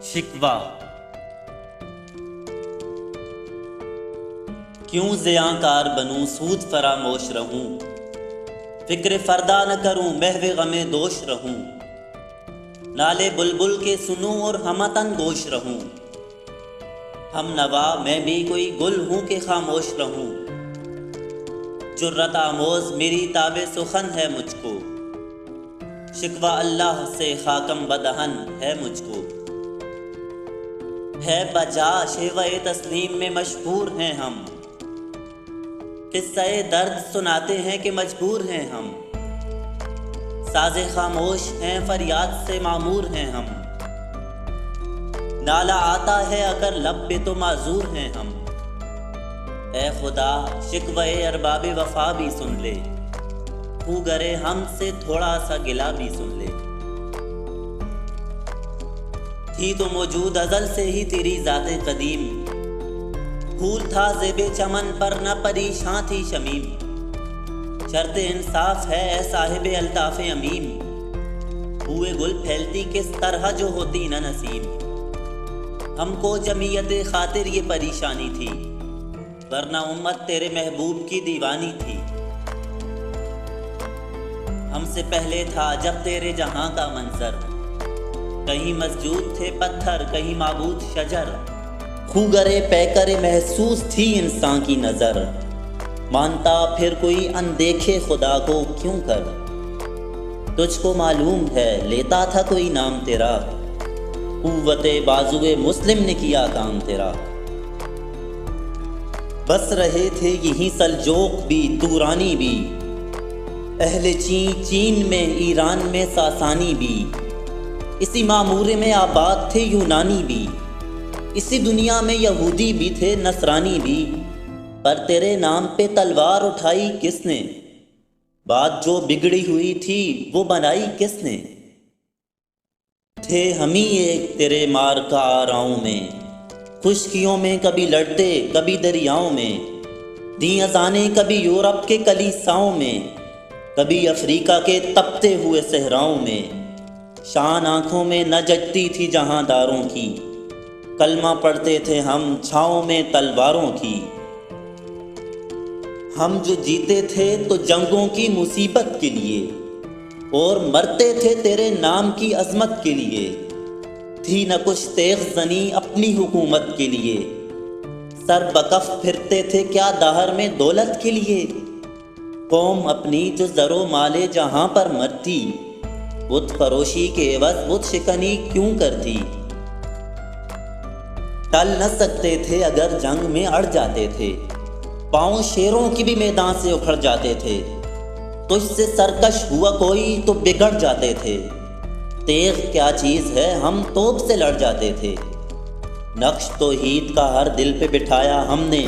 شکوہ۔ کیوں زیاں کار بنوں سود فراموش رہوں، فکر فردا نہ کروں محو غم دوش رہوں، نالے بلبل کے سنوں اور ہمتن گوش رہوں، ہم نوا میں بھی کوئی گل ہوں کہ خاموش رہوں، جرت آموز میری تاب سخن ہے مجھ کو، شکوہ اللہ سے خاکم بدہن ہے مجھ کو، ہے بجا شیوہ تسلیم میں مشہور ہیں ہم، قصہ درد سناتے ہیں کہ مجبور ہیں ہم، ساز خاموش ہیں فریاد سے معمور ہیں ہم، نالا آتا ہے اگر لب پہ تو معذور ہیں ہم، اے خدا شکوہ ارباب وفا بھی سن لے، تو گرے ہم سے تھوڑا سا گلا بھی سن لے، تھی تو موجود ازل سے ہی تیری ذات قدیم، پھول تھا زیب چمن پر نہ پریشاں تھی شمیم، شرط انصاف ہے اے صاحب الطاف امیم، ہوئے گل پھیلتی کس طرح جو ہوتی نہ نسیم، ہم کو جمعیت خاطر یہ پریشانی تھی، ورنہ امت تیرے محبوب کی دیوانی تھی، ہم سے پہلے تھا جب تیرے جہاں کا منظر، کہیں مسجود تھے پتھر کہیں معبود شجر، خوگرے پیکرے محسوس تھی انسان کی نظر، مانتا پھر کوئی اندیکھے خدا کو کیوں کر، تجھ کو معلوم ہے لیتا تھا کوئی نام تیرا، قوت بازوئے مسلم نے کیا کام تیرا، بس رہے تھے یہیں سلجوق بھی تورانی بھی، اہل چین میں ایران میں ساسانی بھی، اسی معمورے میں آباد تھے یونانی بھی، اسی دنیا میں یہودی بھی تھے نصرانی بھی، پر تیرے نام پہ تلوار اٹھائی کس نے، بات جو بگڑی ہوئی تھی وہ بنائی کس نے، تھے ہم ہی ایک تیرے مار کا آراؤں میں، خشکیوں میں کبھی لڑتے کبھی دریاؤں میں، دیں اذانیں کبھی یورپ کے کلیساؤں میں، کبھی افریقہ کے تپتے ہوئے صحراؤں میں، شان آنکھوں میں نہ جچتی تھی جہاں داروں کی، کلمہ پڑھتے تھے ہم چھاؤں میں تلواروں کی، ہم جو جیتے تھے تو جنگوں کی مصیبت کے لیے، اور مرتے تھے تیرے نام کی عظمت کے لیے، تھی نہ کچھ تیغ زنی اپنی حکومت کے لیے، سر بکف پھرتے تھے کیا دہر میں دولت کے لیے، قوم اپنی جو زر و مال جہاں پر مرتی، بت فروشی کے عوض بت شکنی کیوں کرتی، ٹل نہ سکتے تھے اگر جنگ میں اڑ جاتے تھے، پاؤں شیروں کی بھی میدان سے اکھڑ جاتے تھے، تجھ سے سرکش ہوا کوئی تو بگڑ جاتے تھے، تیغ کیا چیز ہے ہم توپ سے لڑ جاتے تھے، نقش توحید کا ہر دل پہ بٹھایا ہم نے،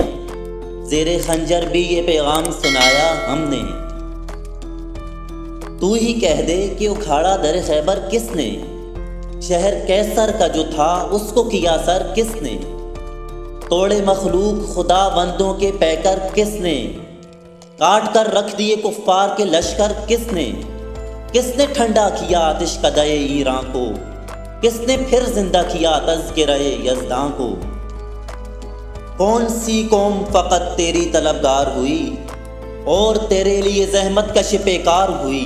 زیر خنجر بھی یہ پیغام سنایا ہم نے، تو ہی کہہ دے کہ اکھاڑا در خیبر کس نے، شہر کیسر کا جو تھا اس کو کیا سر کس نے، توڑے مخلوق خدا بندوں کے پیکر کس نے، کاٹ کر رکھ دیے کفار کے لشکر کس نے ٹھنڈا کیا آتش قدح ایراں کو، کس نے پھر زندہ کیا تذکرہ یزداں کو، کون سی قوم فقط تیری طلبگار ہوئی اور تیرے لیے زحمت کش پیکار ہوئی،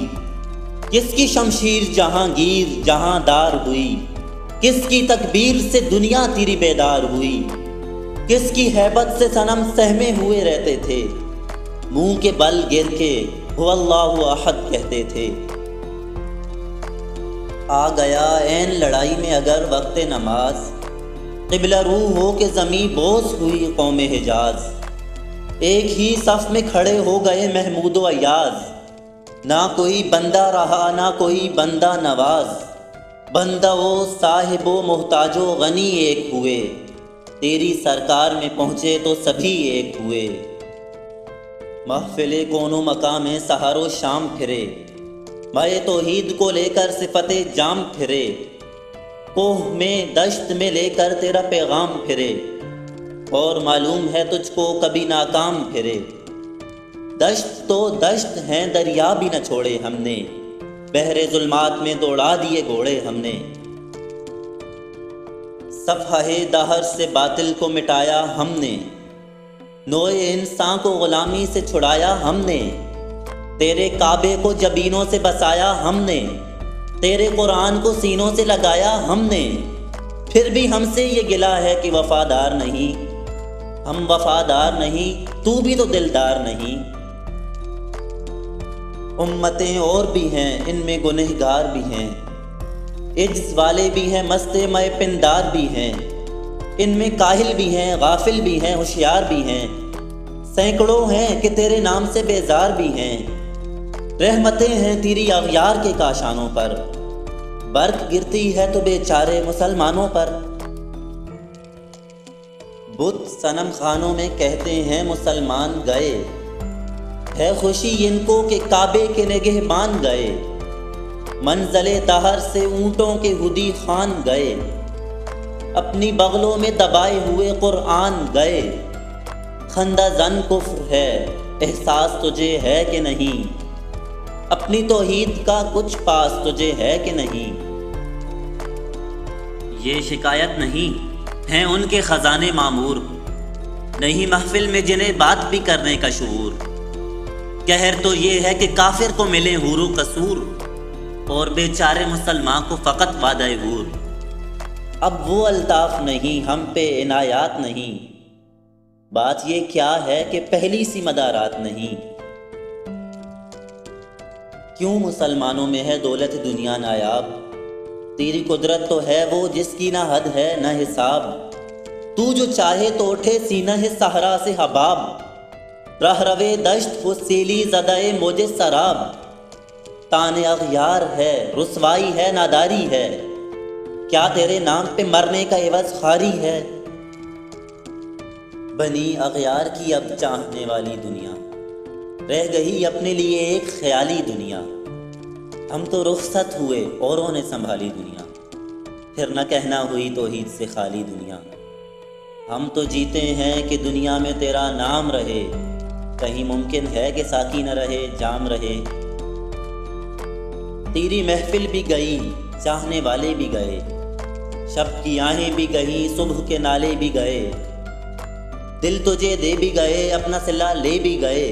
کس کی شمشیر جہانگیر جہاں دار ہوئی، کس کی تکبیر سے دنیا تیری بیدار ہوئی، کس کی ہیبت سے صنم سہمے ہوئے رہتے تھے، منہ کے بل گر کے هو اللہ احد کہتے تھے، آ گیا عین لڑائی میں اگر وقت نماز، قبلہ روح ہو کہ زمیں بوس ہوئی قوم حجاز، ایک ہی صف میں کھڑے ہو گئے محمود و ایاز، نہ کوئی بندہ رہا نہ کوئی بندہ نواز، بندہ و صاحب و محتاج و غنی ایک ہوئے، تیری سرکار میں پہنچے تو سبھی ایک ہوئے، محفل کون و مقام سحر و شام پھرے، مائے توحید کو لے کر صفت جام پھرے، کوہ میں دشت میں لے کر تیرا پیغام پھرے، اور معلوم ہے تجھ کو کبھی ناکام پھرے، دشت تو دشت ہیں دریا بھی نہ چھوڑے ہم نے، بحر ظلمات میں دوڑا دیے گھوڑے ہم نے، صفحہ دہر سے باطل کو مٹایا ہم نے، نوع انسان کو غلامی سے چھڑایا ہم نے، تیرے کعبے کو جبینوں سے بسایا ہم نے، تیرے قرآن کو سینوں سے لگایا ہم نے، پھر بھی ہم سے یہ گلہ ہے کہ وفادار نہیں۔ ہم وفادار نہیں، تو بھی تو دلدار نہیں۔ امتیں اور بھی ہیں، ان میں گنہگار بھی ہیں، عجز والے بھی ہیں، مست مئے پندار بھی ہیں، ان میں کاہل بھی ہیں، غافل بھی ہیں، ہوشیار بھی ہیں، سینکڑوں ہیں کہ تیرے نام سے بیزار بھی ہیں۔ رحمتیں ہیں تیری اغیار کے کاشانوں پر، برق گرتی ہے تو بیچارے مسلمانوں پر۔ بت صنم خانوں میں کہتے ہیں مسلمان گئے، ہے خوشی ان کو کہ کعبے کے نگہبان گئے، منزل دہر سے اونٹوں کے ہدی خان گئے، اپنی بغلوں میں دبائے ہوئے قرآن گئے۔ خندہ زن کفر ہے، احساس تجھے ہے کہ نہیں؟ اپنی توحید کا کچھ پاس تجھے ہے کہ نہیں؟ یہ شکایت نہیں ہیں ان کے خزانے معمور، نہیں محفل میں جنہیں بات بھی کرنے کا شعور۔ قہر تو یہ ہے کہ کافر کو ملے حور و قصور، اور بیچارے مسلمان کو فقط وعدہ حور۔ اب وہ الطاف نہیں، ہم پہ عنایات نہیں، بات یہ کیا ہے کہ پہلی سی مدارات نہیں۔ کیوں مسلمانوں میں ہے دولت دنیا نایاب؟ تیری قدرت تو ہے وہ جس کی نہ حد ہے نہ حساب، تو جو چاہے تو اٹھے سینہ صحرا سے حباب، راہ روے دشت وہ سیلی زدہ موج سراب۔ تان اغیار ہے، رسوائی ہے، ناداری ہے، کیا تیرے نام پہ مرنے کا عوض خواری ہے؟ بنی اغیار کی اب چاہنے والی دنیا، رہ گئی اپنے لیے ایک خیالی دنیا۔ ہم تو رخصت ہوئے، اوروں نے سنبھالی دنیا، پھر نہ کہنا ہوئی توحید سے خالی دنیا۔ ہم تو جیتے ہیں کہ دنیا میں تیرا نام رہے، کہیں ممکن ہے کہ ساقی نہ رہے، جام رہے۔ تیری محفل بھی گئی، چاہنے والے بھی گئے، شب کی آہیں بھی گئیں، صبح کے نالے بھی گئے، دل تجھے دے بھی گئے، اپنا صلہ لے بھی گئے،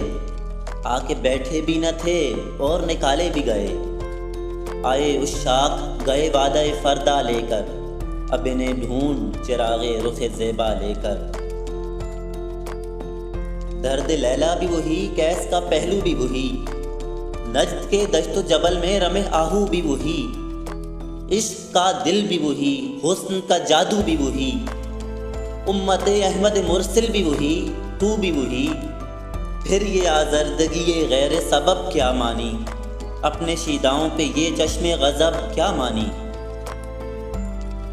آ کے بیٹھے بھی نہ تھے اور نکالے بھی گئے۔ آئے عشاق گئے وعدہ فردا لے کر، اب انہیں ڈھونڈ چراغ رخ زیبا لے کر۔ درد لیلا بھی وہی، کیس کا پہلو بھی وہی، نجد کے دشت و جبل میں رمے آہو بھی وہی، عشق کا دل بھی وہی، حسن کا جادو بھی وہی، امت احمد مرسل بھی وہی، تو بھی وہی۔ پھر یہ آزردگی غیر سبب کیا مانی، اپنے شیداؤں پہ یہ چشم غضب کیا مانی؟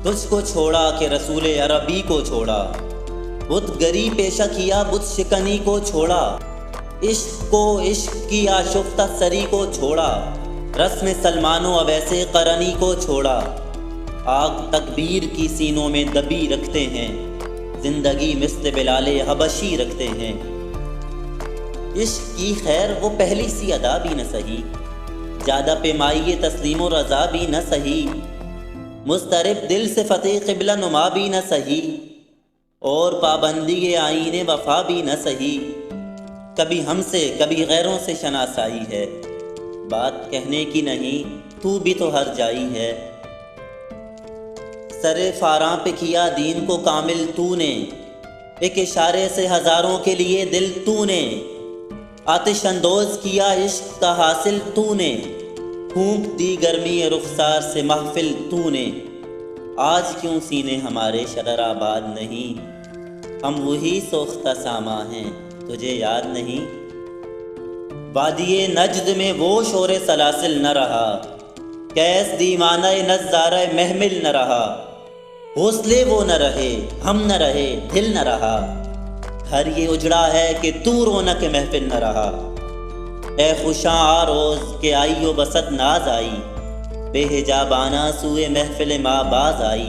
تجھ کو چھوڑا کہ رسول عربی کو چھوڑا، بت گری پیشہ کیا، بت شکنی کو چھوڑا، عشق کو عشق کی آشفتہ سری کو چھوڑا، رسم سلمان و اویس قرنی کو چھوڑا۔ آگ تکبیر کی سینوں میں دبی رکھتے ہیں، زندگی مثل بلال حبشی رکھتے ہیں۔ عشق کی خیر وہ پہلی سی ادا بھی نہ سہی، زیادہ پیمائی تسلیم و رضا بھی نہ سہی، مضطرب دل سے فتح قبلہ نما بھی نہ سہی، اور پابندی آئین وفا بھی نہ سہی۔ کبھی ہم سے کبھی غیروں سے شناسائی ہے، بات کہنے کی نہیں، تو بھی تو ہر جائی ہے۔ سر فاراں پہ کیا دین کو کامل تو نے، ایک اشارے سے ہزاروں کے لیے دل تو نے، آتش اندوز کیا عشق کا حاصل تو نے، پھونک دی گرمی رخسار سے محفل تو نے۔ آج کیوں سینے ہمارے شرر آباد نہیں، ہم وہی سوختہ ساما ہیں، تجھے یاد نہیں؟ وادی نجد میں وہ شور سلاسل نہ رہا، کیس دیوانہ نظارہ محمل نہ رہا، حوصلے وہ نہ رہے، ہم نہ رہے، دل نہ رہا، گھر یہ اجڑا ہے کہ تو رونق محفل نہ رہا۔ اے خوشاں آ روز کہ آئی و بسط ناز آئی، بے حجابانہ سوئے محفل ماں باز آئی۔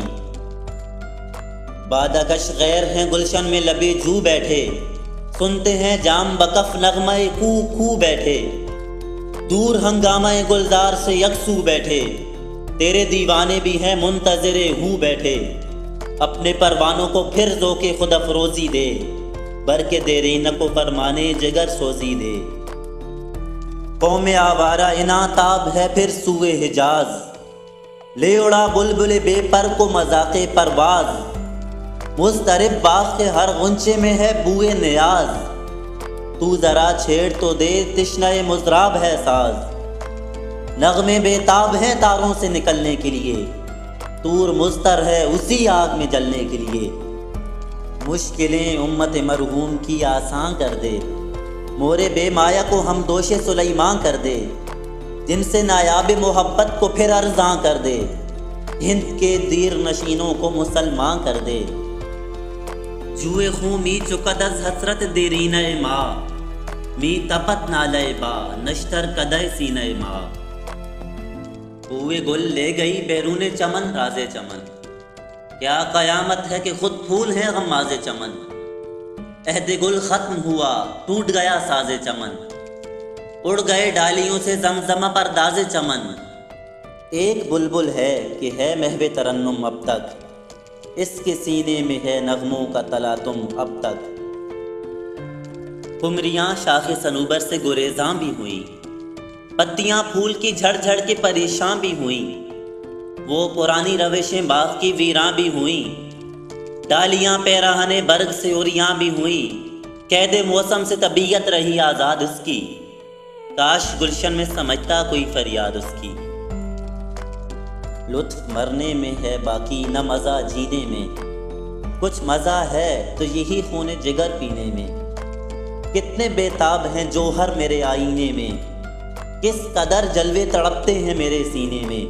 بادہ کش غیر ہیں گلشن میں لبے جو بیٹھے، سنتے ہیں جام بکف نغمہ کو کو بیٹھے، دور ہنگامہ گلزار سے یکسو بیٹھے، تیرے دیوانے بھی ہیں منتظر ہوں بیٹھے۔ اپنے پروانوں کو پھر ذوق خود افروزی دے، برکے دیرینہ کو فرمانے جگر سوزی دے۔ قوم آوارہ انعتاب ہے پھر سوئے حجاز، لے اڑا بلبل بے پر کو مذاق پرواز، مضطرب باغ کے ہر غنچے میں ہے بوئے نیاز، تو ذرا چھیڑ تو دے تشنہ مضراب ہے ساز، نغمے بے تاب ہیں تاروں سے نکلنے کے لیے، طور مضطر ہے اسی آگ میں جلنے کے لیے، مشکلیں امت مرحوم کی آسان کر دے، مورے بے مایا کو ہم دوش سلیماں کر دے، جن سے نایاب محبت کو پھر ارزاں کر دے، ہند کے دیر نشینوں کو مسلمان کر دے، جوئے خوں می چکد از حسرت دیرینہ ماں، می تپت نالے با نشتر کدے سینہ ماں، ہوئے گل لے گئی بیرون چمن راز چمن، کیا قیامت ہے کہ خود پھول ہے غماز چمن، عہد گل ختم ہوا ٹوٹ گیا ساز چمن، اڑ گئے ڈالیوں سے زمزمہ پر داز چمن، ایک بلبل ہے کہ ہے محو ترنم اب تک، اس کے سینے میں ہے نغموں کا تلاطم اب تک، قمریاں شاخ صنوبر سے گریزاں بھی ہوئیں، پتیاں پھول کی جھڑ جھڑ کے پریشان بھی ہوئیں، وہ پرانی روشیں باغ کی ویراں بھی ہوئیں، ڈالیاں پیراہن برگ سے اوریاں بھی ہوئیں، قید موسم سے طبیعت رہی آزاد اس کی، کاش گلشن میں سمجھتا کوئی فریاد اس کی، لطف مرنے میں ہے باقی نہ مزہ جینے میں، کچھ مزہ ہے تو یہی خون جگر پینے میں، کتنے بے تاب ہیں جوہر میرے آئینے میں، کس قدر جلوے تڑپتے ہیں میرے سینے میں،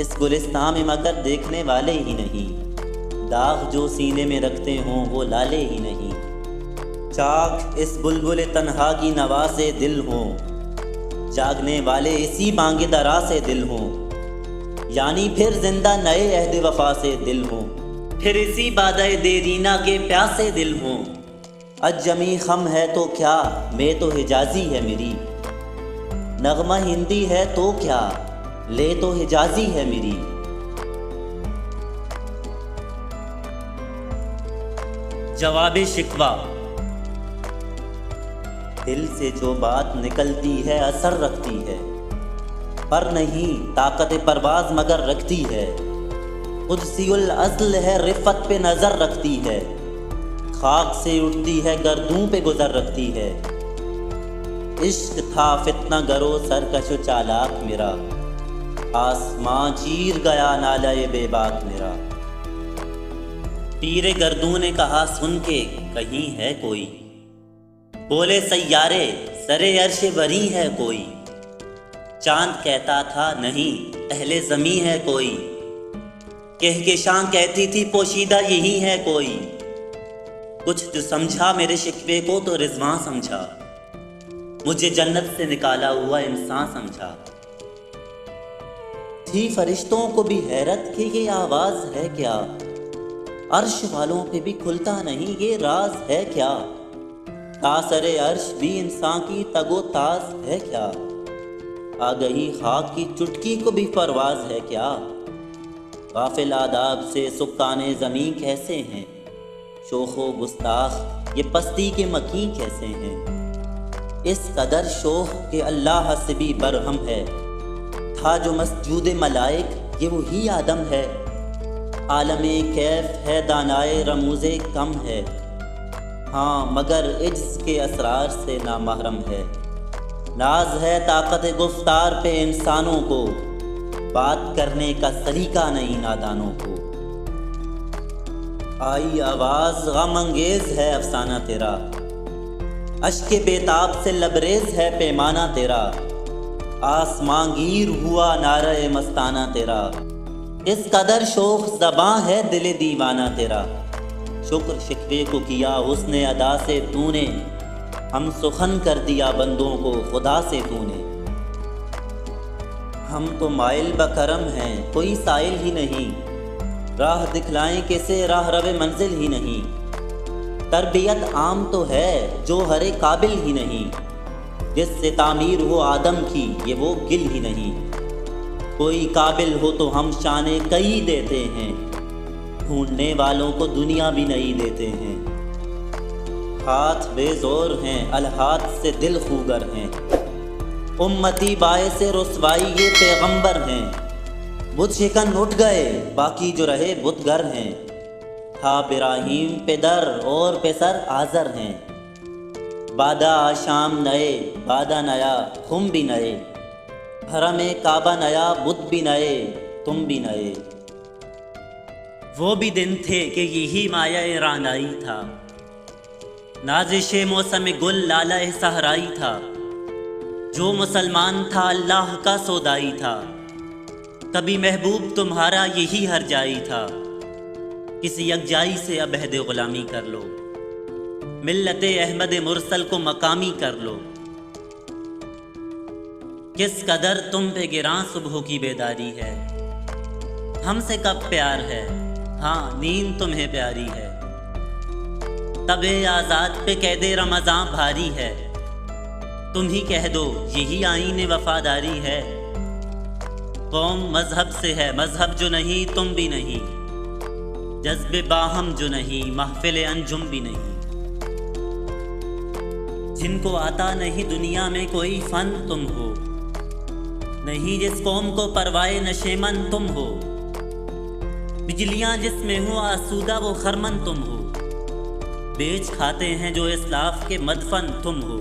اس گلستان میں مگر دیکھنے والے ہی نہیں، داغ جو سینے میں رکھتے ہوں وہ لالے ہی نہیں، چاک اس بلبل تنہا کی نوا سے دل ہوں، جاگنے والے اسی بانگ درا سے دل ہوں، یعنی پھر زندہ نئے عہد وفا سے دل ہوں، پھر اسی بادہ دیرینہ کے پیاسے دل ہوں، اجمی خم ہے تو کیا میں تو حجازی ہے میری، نغمہ ہندی ہے تو کیا لے تو حجازی ہے میری، جواب شکوہ، دل سے جو بات نکلتی ہے اثر رکھتی ہے، پر نہیں طاقت پرواز مگر رکھتی ہے، قدسی الاصل ہے رفت پہ نظر رکھتی ہے، خاک سے اٹھتی ہے گردوں پہ گزر رکھتی ہے، عشق تھا فتنہ گرو سرکش و چالاک میرا، آسمان چیر گیا نالہ بے باک میرا، پیر گردوں نے کہا سن کے کہیں ہے کوئی، بولے سیارے سرے عرش وری ہے کوئی، چاند کہتا تھا نہیں اہل زمیں ہے کوئی، کہکشاں کہتی تھی پوشیدہ یہی ہے کوئی، کچھ جو سمجھا میرے شکوے کو تو رضواں سمجھا، مجھے جنت سے نکالا ہوا انسان سمجھا، تھی فرشتوں کو بھی حیرت کہ یہ آواز ہے کیا، عرش والوں پہ بھی کھلتا نہیں یہ راز ہے کیا، تاثر عرش بھی انسان کی تگ و تاز ہے کیا، آ گئی خاک کی چٹکی کو بھی پرواز ہے کیا، غافل آداب سے سکان زمین کیسے ہیں، شوخ و گستاخ یہ پستی کے مکین کیسے ہیں، اس قدر شوخ کہ اللہ سے بھی برہم ہے، تھا جو مسجود ملائک یہ وہی آدم ہے، عالم کیف ہے دانائے رموز کم ہے، ہاں مگر عجز کے اسرار سے نامحرم ہے، ناز ہے طاقت گفتار پہ انسانوں کو، بات کرنے کا سلیقہ نہیں نادانوں کو، آئی آواز غم انگیز ہے افسانہ تیرا، اشک بےتاب سے لبریز ہے پیمانہ تیرا، آسمان گیر ہوا نعرہ مستانہ تیرا، اس قدر شوخ زباں ہے دل دیوانہ تیرا، شکر شکوے کو کیا حسن ادا سے تو نے، ہم سخن کر دیا بندوں کو خدا سے تو نے، ہم تو مائل بکرم ہیں کوئی سائل ہی نہیں، راہ دکھلائیں کسے راہ رو منزل ہی نہیں، تربیت عام تو ہے جو ہر قابل ہی نہیں، جس سے تعمیر ہو آدم کی یہ وہ گل ہی نہیں، کوئی قابل ہو تو ہم شان کئی دیتے ہیں، ڈھونڈنے والوں کو دنیا بھی نہیں دیتے ہیں۔ ہاتھ بے زور ہیں، الہات سے دل خوگر ہیں، امتی باعث رسوائی یہ پیغمبر ہیں۔ بت شکن اٹھ گئے، باقی جو رہے بت گر ہیں، تھا ابراہیم پدر اور پسر آزر ہیں۔ بادہ شام نئے، بادہ نیا، تم بھی نئے، حرم کعبہ نیا، بت بھی نئے، تم بھی نئے۔ وہ بھی دن تھے کہ یہی مایہ رعنائی تھا، نازش موسم گل لالہ صحرائی تھا۔ جو مسلمان تھا اللہ کا سودائی تھا، کبھی محبوب تمہارا یہی ہر جائی تھا۔ کسی یکجائی سے اب عہد غلامی کر لو، ملت احمد مرسل کو مقامی کر لو۔ کس قدر تم پہ گراں صبح کی بیداری ہے، ہم سے کب پیار ہے، ہاں نیند تمہیں پیاری ہے۔ طبع آزاد پہ قید رمضان بھاری ہے، تم ہی کہہ دو یہی آئین وفاداری ہے۔ قوم مذہب سے ہے، مذہب جو نہیں تم بھی نہیں، جذب باہم جو نہیں محفل انجم بھی نہیں۔ جن کو آتا نہیں دنیا میں کوئی فن تم ہو، نہیں جس قوم کو پروائے نشیمن تم ہو۔ بجلیاں جس میں ہو آسودہ وہ خرمن تم ہو، بیچ کھاتے ہیں جو اسلاف کے مدفن تم ہو۔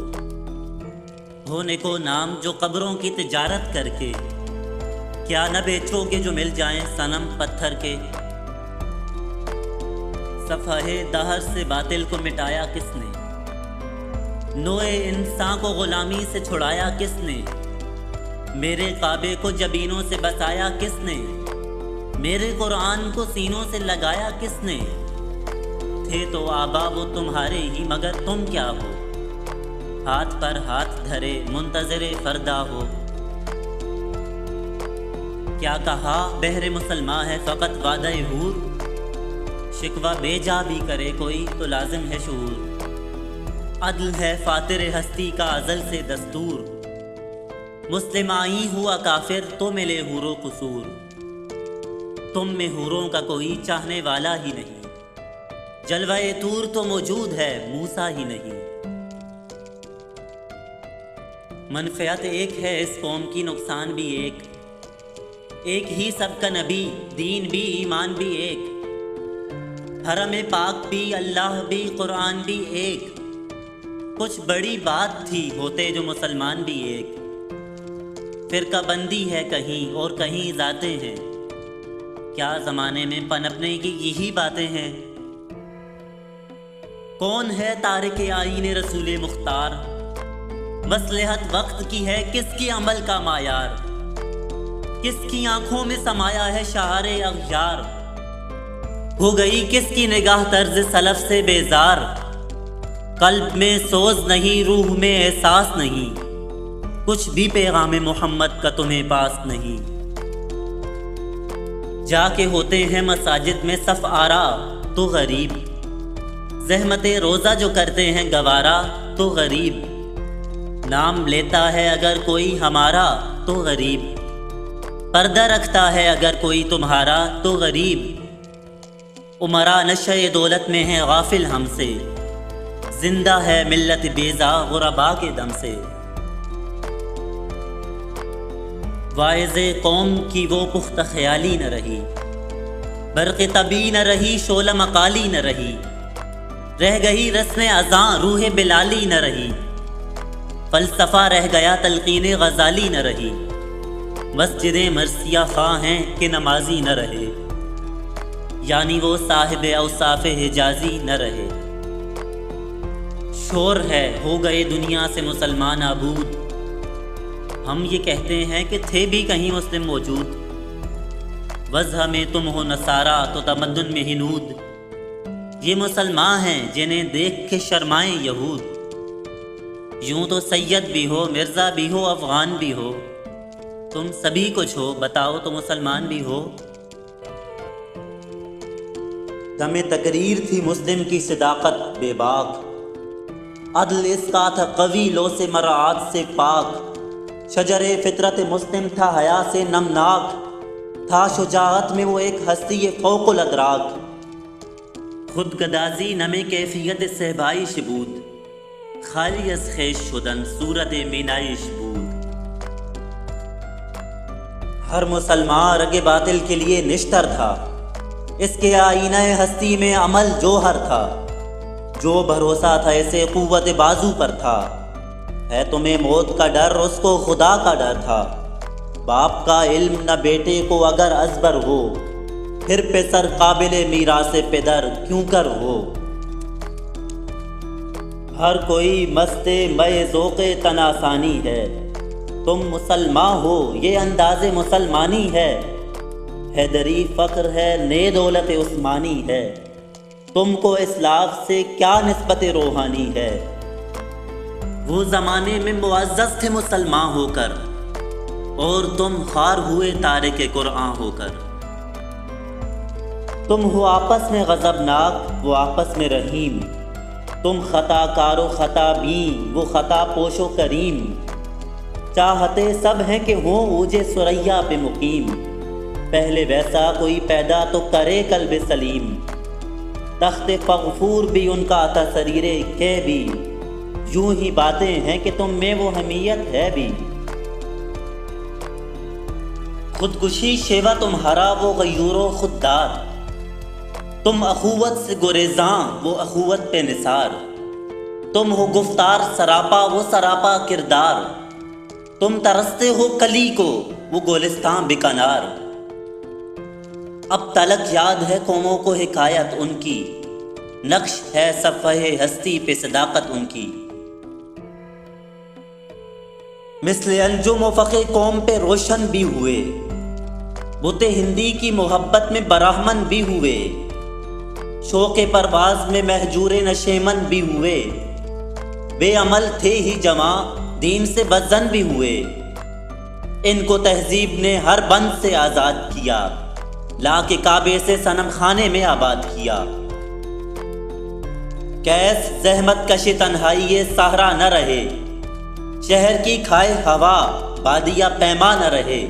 ہونے کو نام جو قبروں کی تجارت کر کے، کیا نہ بیچو گے جو مل جائیں صنم پتھر کے۔ صفحہ دہر سے باطل کو مٹایا کس نے، نوع انسان کو غلامی سے چھڑایا کس نے۔ میرے کعبے کو جبینوں سے بسایا کس نے، میرے قرآن کو سینوں سے لگایا کس نے۔ تھے تو آبا وہ تمہارے ہی مگر تم کیا ہو، ہاتھ پر ہاتھ دھرے منتظر فردا ہو۔ کیا کہا بہر مسلماں ہے فقط وعدہ حور، شکوہ بے جا بھی کرے کوئی تو لازم ہے شعور۔ عدل ہے فاتر ہستی کا ازل سے دستور، مسلم آئی ہوا کافر تو ملے حور و قصور۔ تم میں حوروں کا کوئی چاہنے والا ہی نہیں، جلوہ طور تو موجود ہے موسیٰ ہی نہیں۔ منفعت ایک ہے اس قوم کی، نقصان بھی ایک ہی سب کا نبی، دین بھی ایمان بھی ایک، حرم پاک بھی اللہ بھی قرآن بھی ایک۔ کچھ بڑی بات تھی ہوتے جو مسلمان بھی ایک، فرقہ بندی ہے کہیں اور کہیں ذاتیں ہیں، کیا زمانے میں پنپنے کی یہی باتیں ہیں۔ کون ہے تارک آئین رسول مختار، مصلحت وقت کی ہے کس کی عمل کا معیار، کس کی آنکھوں میں سمایا ہے شعار اغیار، ہو گئی کس کی نگاہ طرز سلف سے بیزار۔ قلب میں سوز نہیں، روح میں احساس نہیں، کچھ بھی پیغام محمد کا تمہیں پاس نہیں۔ جا کے ہوتے ہیں مساجد میں صف آرا تو غریب، زحمت روزہ جو کرتے ہیں گوارا تو غریب، نام لیتا ہے اگر کوئی ہمارا تو غریب، پردہ رکھتا ہے اگر کوئی تمہارا تو غریب۔ عمرا نشہ دولت میں ہے غافل ہم سے، زندہ ہے ملت بیزا غربا کے دم سے۔ واعظ قوم کی وہ پختہ خیالی نہ رہی، برق طبی نہ رہی، شعلہ مقالی نہ رہی، رہ گئی رسم اذاں روح بلالی نہ رہی، فلسفہ رہ گیا تلقین غزالی نہ رہی، مسجدیں مرثیہ خواہ ہیں کہ نمازی نہ رہے، یعنی وہ صاحب اوصاف حجازی نہ رہے۔ شور ہے ہو گئے دنیا سے مسلمان آبود، ہم یہ کہتے ہیں کہ تھے بھی کہیں مسلم موجود، وضع میں تم ہو نصارہ تو تمدن میں ہنود، یہ مسلمان ہیں جنہیں دیکھ کے شرمائیں یہود۔ یوں تو سید بھی ہو، مرزا بھی ہو، افغان بھی ہو، تم سبھی کچھ ہو، بتاؤ تو مسلمان بھی ہو۔ دم تقریر تھی مسلم کی صداقت بے باک، عدل اس کا تھا قوی لو سے مراعات سے پاک، شجر فطرت مسلم تھا حیا سے نمناک، تھا شجاعت میں وہ ایک ہستی فوق الادراک، خودگدازی نمے کیفیت صحبائش بود، خالی از خیش شدن صورت مینائش بود۔ ہر مسلمان رگ باطل کے لیے نشتر تھا، اس کے آئینہ ہستی میں عمل جوہر تھا، جو بھروسہ تھا اسے قوت بازو پر تھا۔ ہے تمہیں موت کا ڈر، اس کو خدا کا ڈر تھا۔ باپ کا علم نہ بیٹے کو اگر ازبر ہو، پھر پسر قابل میراث پدر کیوں کر ہو۔ ہر کوئی مست مئے ذوق تناسانی ہے، تم مسلمان ہو یہ انداز مسلمانی ہے۔ حیدری فخر ہے نے دولت عثمانی ہے، تم کو اسلاف سے کیا نسبت روحانی ہے۔ وہ زمانے میں معزز تھے مسلمان ہو کر، اور تم خوار ہوئے تارک قرآن ہو کر۔ تم ہو آپس میں غضبناک، وہ آپس میں رحیم، تم خطا کار و خطا بین، وہ خطا پوش و کریم۔ چاہتے سب ہیں کہ ہوں اوج ثریا پہ مقیم، پہلے ویسا کوئی پیدا تو کرے قلب سلیم۔ تخت مغفور بھی ان کا تصریر کہ بھی، یوں ہی باتیں ہیں کہ تم میں وہ حمیت ہے بھی۔ خودکشی شیوا تمہارا وہ غیور و خوددار، تم اخوت سے گریزاں وہ اخوت پہ نثار۔ تم ہو گفتار سراپا وہ سراپا کردار، تم ترستے ہو کلی کو وہ گلستان بیکنار۔ اب تلک یاد ہے قوموں کو حکایت ان کی، نقش ہے صفحہ ہستی پہ صداقت ان کی۔ مثل انجم افق قوم پہ روشن بھی ہوئے، بت ہندی کی محبت میں براہمن بھی ہوئے۔ شوق پرواز میں مہجور نشیمن بھی ہوئے، بے عمل تھے ہی جمع دین سے بدزن بھی ہوئے۔ ان کو تہذیب نے ہر بند سے آزاد کیا، لا کے کعبے سے صنم خانے میں آباد کیا۔ کیس زحمت کش تنہائی یہ صحرا نہ رہے، شہر کی کھائے ہوا بادیہ پیما نہ رہے۔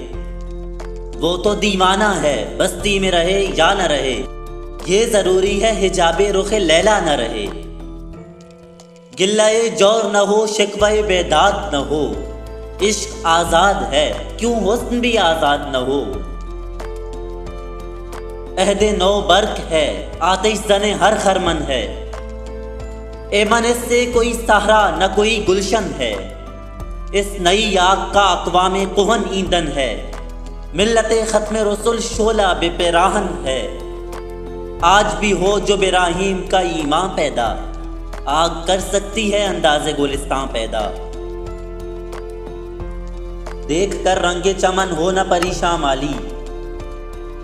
وہ تو دیوانہ ہے بستی میں رہے یا نہ رہے، یہ ضروری ہے حجاب رخ لیلا نہ رہے۔ گلہ جور نہ ہو شکوہ بیداد نہ ہو، عشق آزاد ہے کیوں حسن بھی آزاد نہ ہو۔ عہد نو برق ہے آتش زن ہر خرمن ہے، ایمن اس سے کوئی صحرا نہ کوئی گلشن ہے۔ اس نئی آگ کا اقوام کہن ایندھن ہے، ملت ختم رسل شعلہ بے پیراہن ہے۔ آج بھی ہو جو براہیم کا ایمان پیدا، آگ کر سکتی ہے انداز گلستان پیدا۔ دیکھ کر رنگ چمن ہو نہ پریشان مالی،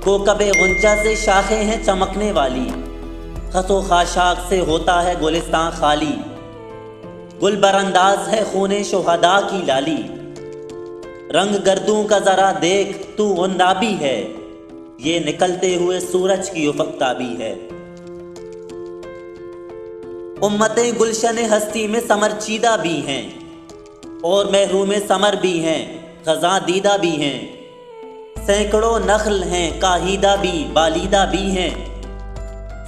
کوکب غنچہ سے شاخیں ہیں چمکنے والی۔ خس و خاشاک سے ہوتا ہے گلستان خالی، گل برانداز ہے خون شہداء کی لالی۔ رنگ گردوں کا ذرا دیکھ تو غنابی ہے، یہ نکلتے ہوئے سورج کی افق تابی ہے۔ امتیں گلشن ہستی میں سمرچیدہ بھی ہیں، اور محروم ثمر بھی ہیں خزاں دیدہ بھی ہیں۔ سینکڑوں نخل ہیں کاہیدہ بھی بالیدہ بھی ہیں،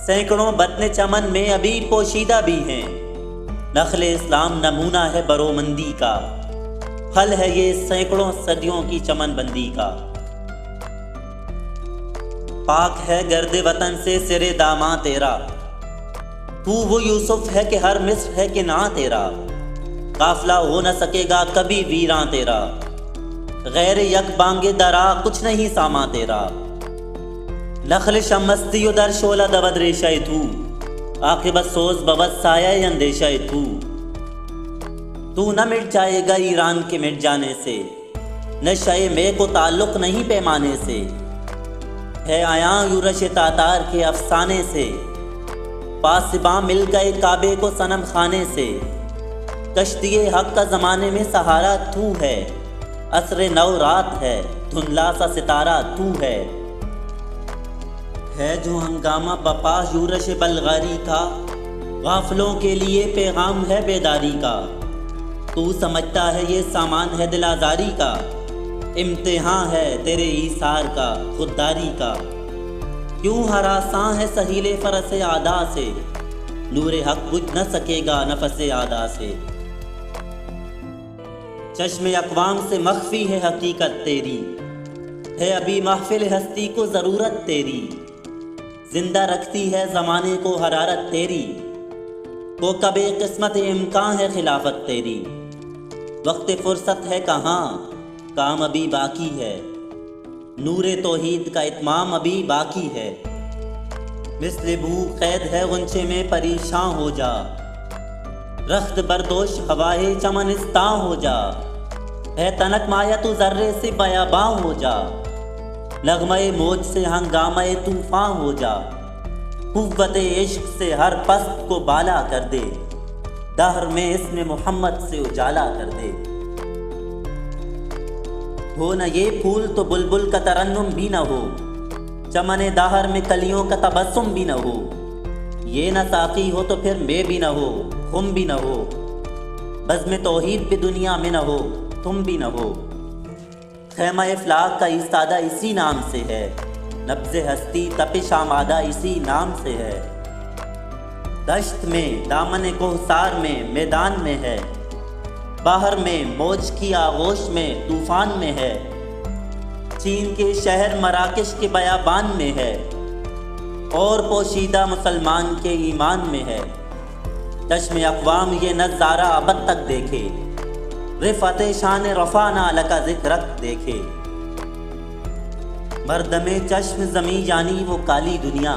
سینکڑوں بطن چمن میں ابھی پوشیدہ بھی ہیں۔ نخل اسلام نمونہ ہے برومندی کا، پھل ہے یہ سینکڑوں صدیوں کی چمن بندی کا۔ پاک ہے گرد وطن سے سر داماں تیرا، تو وہ یوسف ہے کہ ہر مصر ہے کہ نہ تیرا۔ قافلہ ہو نہ سکے گا کبھی ویراں تیرا، غیر یک بانگ درا کچھ نہیں ساما تیرا۔ نخل شمستی و در شعلہ دود ریشہ تو، عاقبت سوز بود سایہ اندیشہ تو نہ مٹ جائے گا ایران کے مٹ جانے سے، نشہ میں کو تعلق نہیں پیمانے سے۔ ہے آیاں یورش تاتار کے افسانے سے، پاسباں مل گئے کعبے کو صنم خانے سے۔ کشتی حق کا زمانے میں سہارا تو ہے، عصر نو رات ہے دھندلا سا ستارہ تو ہے۔ ہے جو ہنگامہ بپا یورش بلغاری کا، غافلوں کے لیے پیغام ہے بیداری کا۔ تو سمجھتا ہے یہ سامان ہے دل آزاری کا، امتحان ہے تیرے ایثار کا خودداری کا۔ کیوں ہراساں ہے سہیل فرس عادا سے، نور حق بجھ نہ سکے گا نفس عادا سے۔ چشم اقوام سے مخفی ہے حقیقت تیری، ہے ابھی محفل ہستی کو ضرورت تیری، زندہ رکھتی ہے زمانے کو حرارت تیری، کوکب قسمت امکان ہے خلافت تیری۔ وقت فرصت ہے کہاں، کام ابھی باقی ہے، نور توحید کا اتمام ابھی باقی ہے۔ مثل بو قید ہے غنچے میں پریشاں ہو جا، رخت بردوش ہوائے چمنستاں ہو جا، ہے تنک مایا تو ذرے سے بیاباں ہو جا، لغمے موج سے ہنگامہ طوفاں ہو جا، قوت عشق سے ہر پست کو بالا کر دے، دہر میں اسم محمد سے اجالا کر دے۔ ہو نہ یہ پھول تو بلبل کا ترنم بھی نہ ہو، چمن دہر میں کلیوں کا تبسم بھی نہ ہو، یہ نہ ساقی ہو تو پھر میں بھی نہ ہو، خم بھی نہ ہو، بزم توحید بھی دنیا میں نہ ہو، تم بھی نہ ہو۔ خیمہ افلاک کا ایستادہ اسی نام سے ہے، نبض ہستی تپش آمادہ اسی نام سے ہے۔ دشت میں دامن کوہسار میں میدان میں ہے، باہر میں موج کی آغوش میں طوفان میں ہے، چین کے شہر مراکش کے بیابان میں ہے، اور پوشیدہ مسلمان کے ایمان میں ہے۔ چشم اقوام یہ نظارہ ابد تک دیکھے، رفعت شان رفعنا لک ذکرک دیکھے۔ مردم چشم زمیں یعنی وہ کالی دنیا،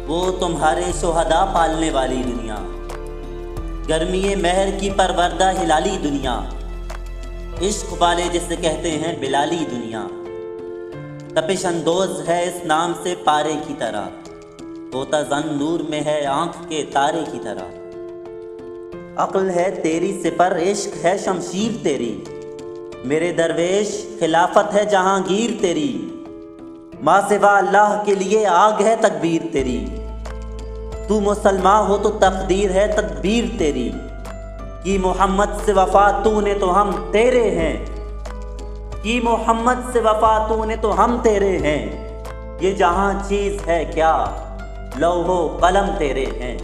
وہ تمہارے شہداء پالنے والی دنیا، گرمی مہر کی پروردہ ہلالی دنیا، عشق والے جسے کہتے ہیں بلالی دنیا، تپش اندوز ہے اس نام سے پارے کی طرح، ہوتا زن نور میں ہے آنکھ کے تارے کی طرح۔ عقل ہے تیری سپر، عشق ہے شمشیر تیری، میرے درویش خلافت ہے جہانگیر تیری، ماں سوا اللہ کے لیے آگ ہے تکبیر تیری، تو مسلمان ہو تو تقدیر ہے تدبیر تیری، کی محمد سے وفا تو نے تو ہم تیرے ہیں، کی محمد سے وفا تو نے تو ہم تیرے ہیں، یہ جہاں چیز ہے کیا، لوح و قلم تیرے ہیں۔